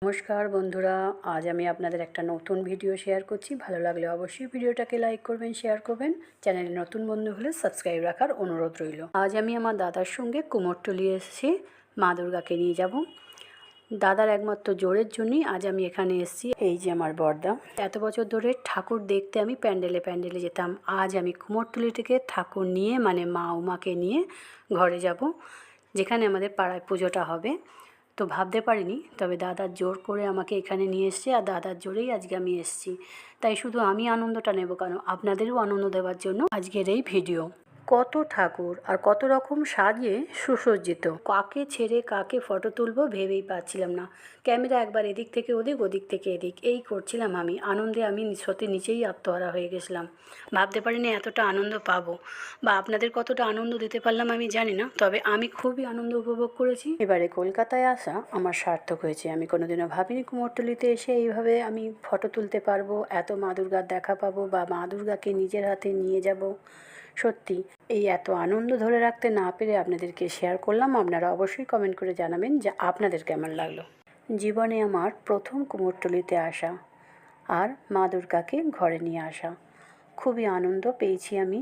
নমস্কার বন্ধুরা, আজ আমি আপনাদের একটা নতুন ভিডিও শেয়ার করছি। ভালো লাগলে অবশ্যই ভিডিওটাকে লাইক করবেন, শেয়ার করবেন। চ্যানেলে নতুন বন্ধু হলে সাবস্ক্রাইব রাখার অনুরোধ রইল। আজ আমি আমার দাদার সঙ্গে কুমোরটুলি এসেছি, মা দুর্গাকে নিয়ে যাব। দাদার একমাত্র জোরের জন্যই আজ আমি এখানে এসেছি। এই যে আমার বড়দা, এত বছর ধরে ঠাকুর দেখতে আমি প্যান্ডেলে প্যান্ডেলে যেতাম। আজ আমি কুমোরটুলি থেকে ঠাকুর নিয়ে মানে মা উমাকে নিয়ে ঘরে যাব, যেখানে আমাদের পাড়ায় পুজোটা হবে। তো ভাবতে পারিনি, তবে দাদার জোর করে আমাকে এখানে নিয়ে এসছে, আর দাদার জোরেই আজকে আমি এসেছি। তাই শুধু আমি আনন্দটা নেব কেন, আপনাদেরও আনন্দ দেওয়ার জন্য আজকের এই ভিডিও। কত ঠাকুর আর কত রকম সাজিয়ে সুসজ্জিত, কাকে ছেড়ে কাকে ফটো তুলবো ভেবেই পাচ্ছিলাম না। ক্যামেরা একবার এদিক থেকে ওদিক, ওদিক থেকে এদিক, এই করছিলাম আমি। আনন্দে আমি সত্যি নিচেই আত্মহারা হয়ে গেছিলাম। ভাবতে পারিনি এতটা আনন্দ পাবো, বা আপনাদের কতটা আনন্দ দিতে পারলাম আমি জানি না, তবে আমি খুবই আনন্দ উপভোগ করেছি। এবারে কলকাতায় আসা আমার সার্থক হয়েছে। আমি কোনোদিনও ভাবিনি কুমোরটুলিতে এসে এইভাবে আমি ফটো তুলতে পারবো, এত মা দুর্গার দেখা পাবো, বা মা দুর্গাকে নিজের হাতে নিয়ে যাব। সত্যি এই এত আনন্দ ধরে রাখতে না পেরে আপনাদেরকে শেয়ার করলাম। আপনারা অবশ্যই কমেন্ট করে জানাবেন যে আপনাদের কেমন লাগলো। জীবনে আমার প্রথম কুমোরটুলিতে আসা আর মা দুর্গাকে ঘরে নিয়ে আসা, খুবই আনন্দ পেয়েছি আমি।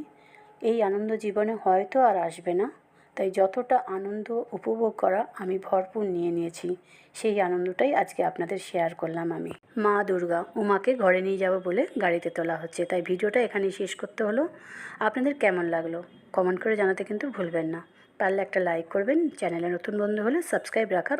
এই আনন্দ জীবনে হয়তো আর আসবে না, তাই যতটা আনন্দ উপভোগ করা আমি ভরপুর নিয়ে নিয়েছি। সেই আনন্দটাই আজকে আপনাদের শেয়ার করলাম আমি। মা দুর্গা উমাকে ঘরে নিয়ে যাব বলে গাড়িতে তোলা হচ্ছে, তাই ভিডিওটা এখানেই শেষ করতে হলো। আপনাদের কেমন লাগলো কমেন্ট করে জানাতে কিন্তু ভুলবেন না। পারলে একটা লাইক করবেন, চ্যানেলে নতুন বন্ধু হলে সাবস্ক্রাইব রাখার